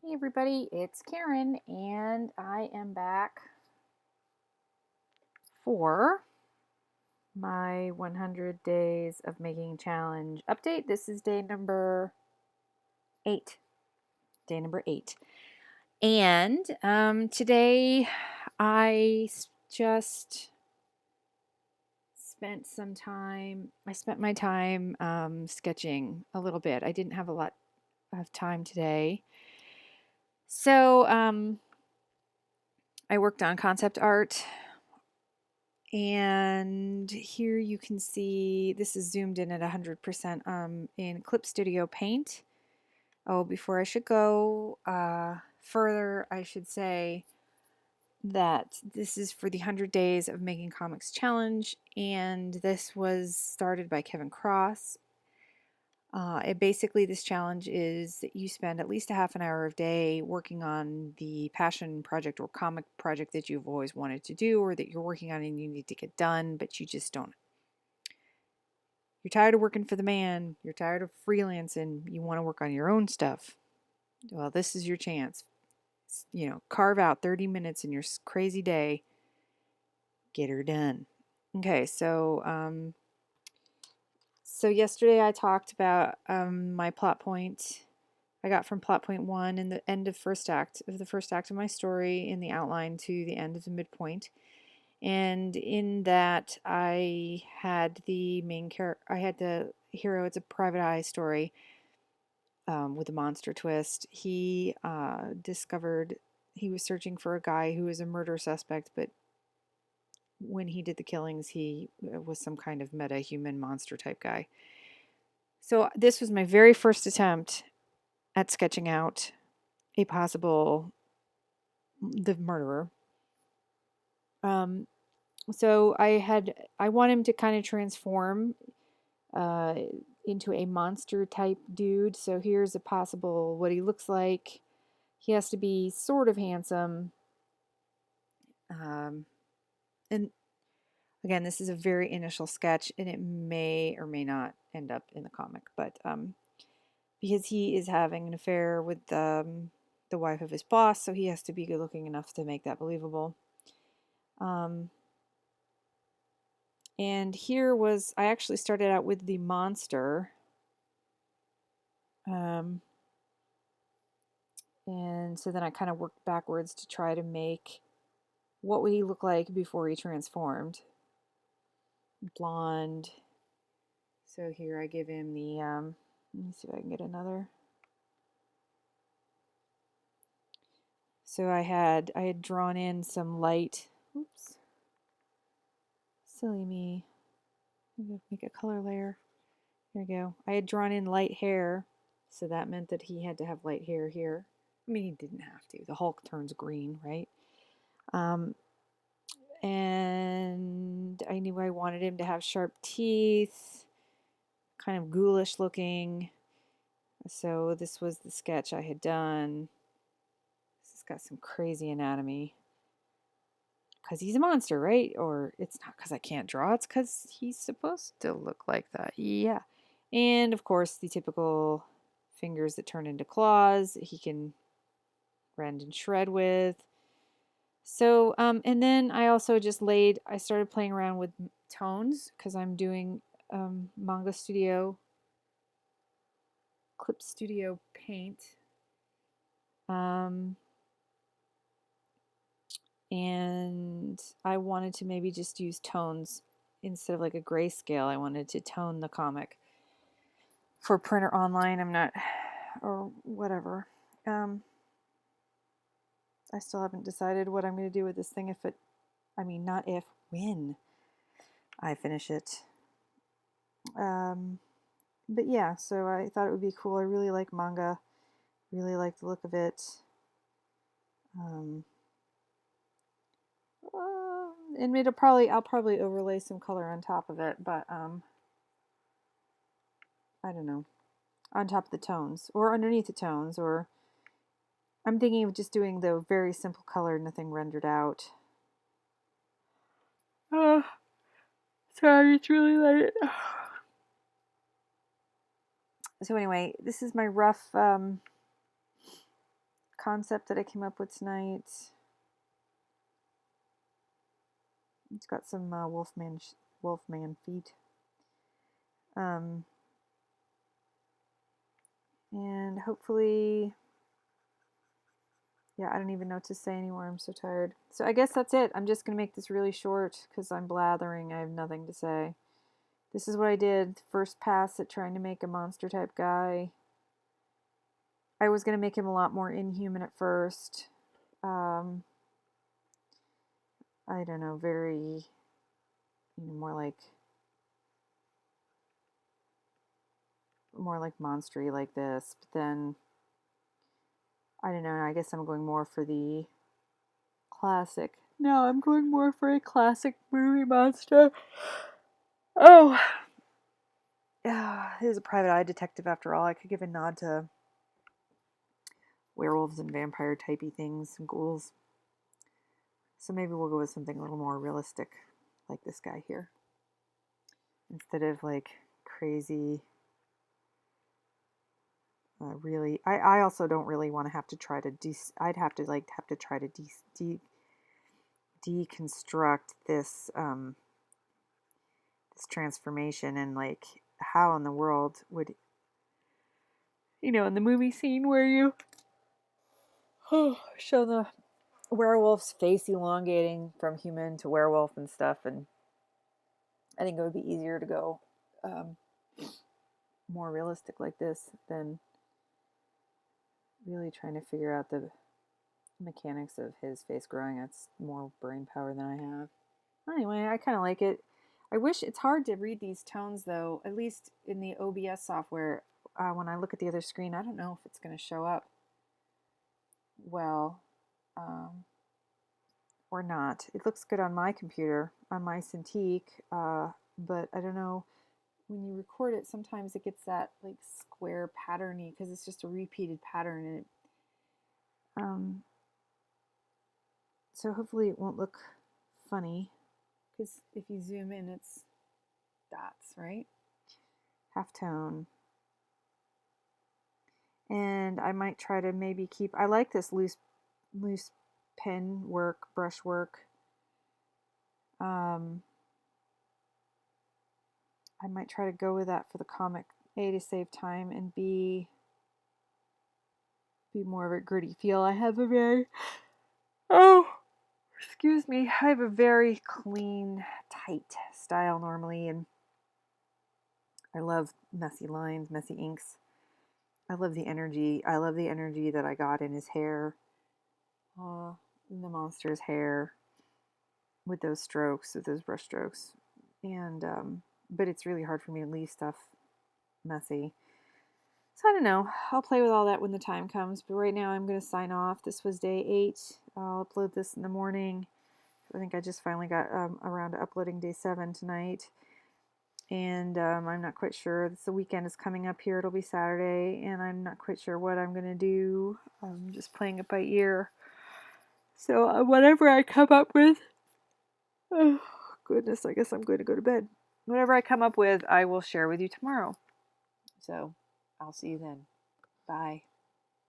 Hey everybody, it's Karen, and I am back for my 100 Days of Making Challenge update. This is day number 8. Day number 8. And today I just spent my time sketching a little bit. I didn't have a lot of time today. So I worked on concept art. And here you can see, this is zoomed in at 100% in Clip Studio Paint. Oh, before I should go further, I should say that this is for the 100 Days of Making Comics Challenge, and this was started by Kevin Cross. Basically, this challenge is that you spend at least a half an hour a day working on the passion project or comic project that you've always wanted to do or that you're working on and you need to get done, but you just don't. You're tired of working for the man, you're tired of freelancing, you want to work on your own stuff. Well, this is your chance. Carve out 30 minutes in your crazy day, get her done. Okay, so yesterday I talked about my plot point I got from plot point 1 in the end of the first act of my story in the outline to the end of the midpoint. And in that I had the main character, I had the hero, it's a private eye story with a monster twist. He discovered he was searching for a guy who was a murder suspect, but when he did the killings, he was some kind of meta-human monster type guy. So this was my very first attempt at sketching out the murderer. So I want him to kind of transform uh, into a monster type dude. So here's a possible what he looks like. He has to be sort of handsome. And again, this is a very initial sketch, and it may or may not end up in the comic, but because he is having an affair with the wife of his boss, so he has to be good looking enough to make that believable. And I actually started out with the monster. And so then I kind of worked backwards to try to make what would he look like before he transformed. Blonde. So here I give him the, let me see if I can get another. So I had drawn in some light, oops, silly me, make a color layer. There we go. I had drawn in light hair, so that meant that he had to have light hair here. I mean, he didn't have to. The Hulk turns green, right? And I knew I wanted him to have sharp teeth, kind of ghoulish looking. So this was the sketch I had done. This has got some crazy anatomy. Because he's a monster, right? Or it's not because I can't draw, it's because he's supposed to look like that. Yeah. And of course, the typical fingers that turn into claws he can rend and shred with. So, and then I also I started playing around with tones because I'm doing Clip Studio Paint. And I wanted to maybe just use tones instead of like a grayscale. I wanted to tone the comic for print or online. Or whatever. I still haven't decided what I'm going to do with this thing when I finish it. But yeah, so I thought it would be cool. I really like manga, really like the look of it. And I'll probably overlay some color on top of it, but I don't know, on top of the tones or underneath the tones, or I'm thinking of just doing the very simple color, nothing rendered out. Sorry, it's really late. So anyway, this is my rough concept that I came up with tonight. It's got some wolfman feet. And hopefully, yeah, I don't even know what to say anymore. I'm so tired. So I guess that's it. I'm just going to make this really short because I'm blathering. I have nothing to say. This is what I did. First pass at trying to make a monster type guy. I was going to make him a lot more inhuman at first. I don't know, very, more like monstery like this. But then, I don't know, I guess I'm going more for the classic. No, I'm going more for a classic movie monster. Oh, he was a private eye detective after all. I could give a nod to werewolves and vampire typey things and ghouls. So maybe we'll go with something a little more realistic, like this guy here, instead of like crazy. Really, I also don't really want to have to try to I'd have to try to deconstruct this this transformation, and like how in the world would, in the movie scene where you show the werewolf's face elongating from human to werewolf and stuff, and I think it would be easier to go more realistic like this than really trying to figure out the mechanics of his face growing. That's more brain power than I have. Anyway, I kind of like it. I wish it's hard to read these tones though, at least in the OBS software. When I look at the other screen, I don't know if it's going to show up well or not. It looks good on my computer, on my Cintiq, but I don't know. When you record it, sometimes it gets that like square patterny because it's just a repeated pattern, and so hopefully it won't look funny, because if you zoom in, it's dots, right? Halftone. And I might try to maybe keep, I like this loose pen work, brush work. I might try to go with that for the comic, A, to save time, and B, be more of a gritty feel. I have a very, excuse me, I have a very clean, tight style normally, and I love messy lines, messy inks. I love the energy. I love the energy that I got in his hair, in the monster's hair, with those strokes, with those brush strokes. And but it's really hard for me to leave stuff messy. So I don't know. I'll play with all that when the time comes. But right now I'm going to sign off. This was day 8. I'll upload this in the morning. I think I just finally got around to uploading day 7 tonight. And I'm not quite sure. The weekend is coming up here. It'll be Saturday, and I'm not quite sure what I'm going to do. I'm just playing it by ear. So whatever I come up with, oh goodness, I guess I'm going to go to bed. Whatever I come up with, I will share with you tomorrow. So I'll see you then. Bye.